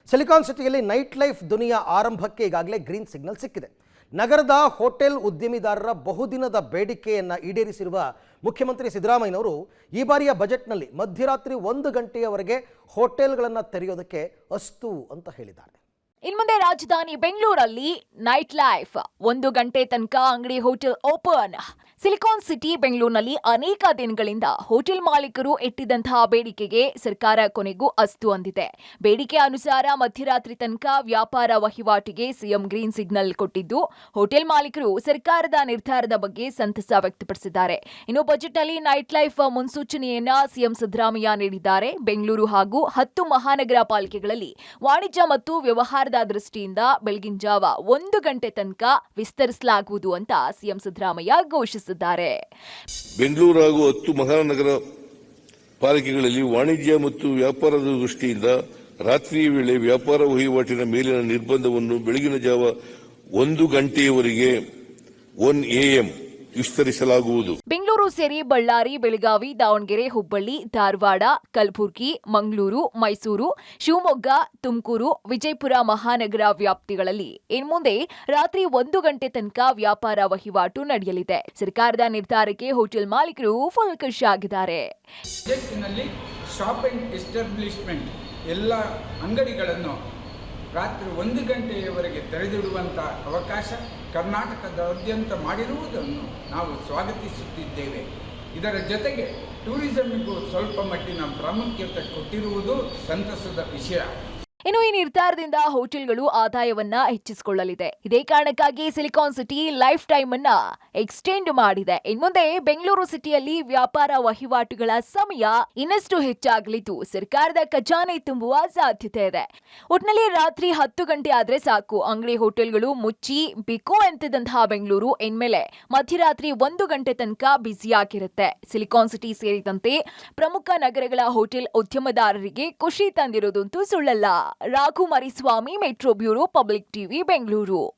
Silicon ಸಿಟಿಯಲ್ಲಿ night life ದುನಿಯಾ ಆರಂಭಕ್ಕೆ ಈಗಾಗಲೇ ಗ್ರೀನ್ ಸಿಗ್ನಲ್ ಸಿಕ್ಕಿದೆ. ನಗರದ ಹೋಟೆಲ್ ಉದ್ಯಮಿದಾರರ ಬಹುದಿನದ ಬೇಡಿಕೆಯನ್ನು ಈಡೇರಿಸಿರುವ ಮುಖ್ಯಮಂತ್ರಿ ಸಿದ್ದರಾಮಯ್ಯನವರು ಈ ಬಾರಿಯ ಬಜೆಟ್ನಲ್ಲಿ ಮಧ್ಯರಾತ್ರಿ 1 ಗಂಟೆಯವರೆಗೆ ಹೋಟೆಲ್ಗಳನ್ನು ತೆರೆಯೋದಕ್ಕೆ ಅಸ್ತು ಅಂತ ಹೇಳಿದ್ದಾರೆ. ಇನ್ಮುಂದೆ ರಾಜಧಾನಿ ಬೆಂಗಳೂರಲ್ಲಿ ನೈಟ್ ಲೈಫ್ 1 ಗಂಟೆ ತನಕ ಅಂಗಡಿ ಹೋಟೆಲ್ ಓಪನ್. ಸಿಲಿಕಾನ್ ಸಿಟಿ ಬೆಂಗಳೂರಿನಲ್ಲಿ ಅನೇಕ ದಿನಗಳಿಂದ ಹೋಟೆಲ್ ಮಾಲೀಕರು ಇಟ್ಟಿದ್ದಂತಹ ಬೇಡಿಕೆಗೆ ಸರ್ಕಾರ ಕೊನೆಗೂ ಅಸ್ತು ಅಂದಿದೆ. ಬೇಡಿಕೆ ಅನುಸಾರ ಮಧ್ಯರಾತ್ರಿ ತನಕ ವ್ಯಾಪಾರ ವಹಿವಾಟಿಗೆ ಸಿಎಂ ಗ್ರೀನ್ ಸಿಗ್ನಲ್ ಕೊಟ್ಟಿದ್ದು, ಹೋಟೆಲ್ ಮಾಲೀಕರು ಸರ್ಕಾರದ ನಿರ್ಧಾರದ ಬಗ್ಗೆ ಸಂತಸ ವ್ಯಕ್ತಪಡಿಸಿದ್ದಾರೆ. ಇನ್ನು ಬಜೆಟ್ನಲ್ಲಿ ನೈಟ್ ಲೈಫ್ ಮುನ್ಸೂಚನೆಯನ್ನ ಸಿಎಂ ಸಿದ್ದರಾಮಯ್ಯ ನೀಡಿದ್ದಾರೆ. ಬೆಂಗಳೂರು ಹಾಗೂ 10 ಮಹಾನಗರ ಪಾಲಿಕೆಗಳಲ್ಲಿ ವಾಣಿಜ್ಯ ಮತ್ತು ವ್ಯವಹಾರದ ದೃಷ್ಟಿಯಿಂದ ಬೆಳಗಿನ ಜಾವ 1 ಗಂಟೆ ತನಕ ವಿಸ್ತರಿಸಲಾಗುವುದು ಅಂತ ಸಿಎಂ ಸಿದ್ದರಾಮಯ್ಯ ಘೋಷಿಸಿದ್ದಾರೆ. ಬೆಂಗಳೂರು ಹಾಗೂ 10 ಮಹಾನಗರ ಪಾಲಿಕೆಗಳಲ್ಲಿ ವಾಣಿಜ್ಯ ಮತ್ತು ವ್ಯಾಪಾರದ ದೃಷ್ಟಿಯಿಂದ ರಾತ್ರಿಯ ವೇಳೆ ವ್ಯಾಪಾರ ವಹಿವಾಟಿನ ಮೇಲಿನ ನಿರ್ಬಂಧವನ್ನು ಬೆಳಗಿನ ಜಾವ 1 ಗಂಟೆಯವರೆಗೆ 1 AM ವಿಸ್ತರಿಸಲಾಗುವುದು. ಬೆಂಗಳೂರು ಸೇರಿ ಬಳ್ಳಾರಿ, ಬೆಳಗಾವಿ, ದಾವಣಗೆರೆ, ಹುಬ್ಬಳ್ಳಿ, ಧಾರವಾಡ, ಕಲಬುರಗಿ, ಮಂಗಳೂರು, ಮೈಸೂರು, ಶಿವಮೊಗ್ಗ, ತುಮಕೂರು, ವಿಜಯಪುರ ಮಹಾನಗರ ವ್ಯಾಪ್ತಿಗಳಲ್ಲಿ ಇನ್ಮುಂದೆ ರಾತ್ರಿ 1 ಗಂಟೆ ತನಕ ವ್ಯಾಪಾರ ವಹಿವಾಟು ನಡೆಯಲಿದೆ. ಸರ್ಕಾರದ ನಿರ್ಧಾರಕ್ಕೆ ಹೋಟೆಲ್ ಮಾಲೀಕರು ಫುಲ್ ಖುಷಿಯಾಗಿದ್ದಾರೆ. ಶಾಪ್ ಅಂಡ್ ಎಸ್ಟಾಬ್ಲಿಷ್ಮೆಂಟ್ ಎಲ್ಲ ಅಂಗಡಿಗಳನ್ನು ರಾತ್ರಿ 1 ಗಂಟೆಯವರೆಗೆ ತೆರೆದಿಡುವಂಥ ಅವಕಾಶ ಕರ್ನಾಟಕದಾದ್ಯಂತ ಮಾಡಿರುವುದನ್ನು ನಾವು ಸ್ವಾಗತಿಸುತ್ತಿದ್ದೇವೆ. ಇದರ ಜೊತೆಗೆ ಟೂರಿಸಂಗೂ ಸ್ವಲ್ಪ ಮಟ್ಟಿನ ಪ್ರಾಮುಖ್ಯತೆ ಕೊಟ್ಟಿರುವುದು ಸಂತಸದ ವಿಷಯ. ಇನ್ನು ಈ ನಿರ್ಧಾರದಿಂದ ಹೋಟೆಲ್ಗಳು ಆದಾಯವನ್ನ ಹೆಚ್ಚಿಸಿಕೊಳ್ಳಲಿದೆ. ಇದೇ ಕಾರಣಕ್ಕಾಗಿ ಸಿಲಿಕಾನ್ ಸಿಟಿ ಲೈಫ್ ಟೈಮ್ ಅನ್ನ ಎಕ್ಸ್ಟೆಂಡ್ ಮಾಡಿದೆ. ಇನ್ಮುಂದೆ ಬೆಂಗಳೂರು ಸಿಟಿಯಲ್ಲಿ ವ್ಯಾಪಾರ ವಹಿವಾಟುಗಳ ಸಮಯ ಇನ್ನಷ್ಟು ಹೆಚ್ಚಾಗಲಿದ್ದು, ಸರ್ಕಾರದ ಖಜಾನೆ ತುಂಬುವ ಸಾಧ್ಯತೆ ಇದೆ. ಒಟ್ನಲ್ಲಿ ರಾತ್ರಿ 10 ಗಂಟೆ ಆದ್ರೆ ಸಾಕು, ಅಂಗಡಿ ಹೋಟೆಲ್ಗಳು ಮುಚ್ಚಿ ಬಿಕೋ ಎಂತಿದ್ದಂತಹ ಬೆಂಗಳೂರು ಇನ್ಮೇಲೆ ಮಧ್ಯರಾತ್ರಿ 1 ಗಂಟೆ ತನಕ ಬ್ಯುಸಿಯಾಗಿರುತ್ತೆ. ಸಿಲಿಕಾನ್ ಸಿಟಿ ಸೇರಿದಂತೆ ಪ್ರಮುಖ ನಗರಗಳ ಹೋಟೆಲ್ ಉದ್ಯಮದಾರರಿಗೆ ಖುಷಿ ತಂದಿರೋದಂತೂ ಸುಳ್ಳಲ್ಲ. Raghu Mariswamy, metro bureau, public TV, Bengaluru.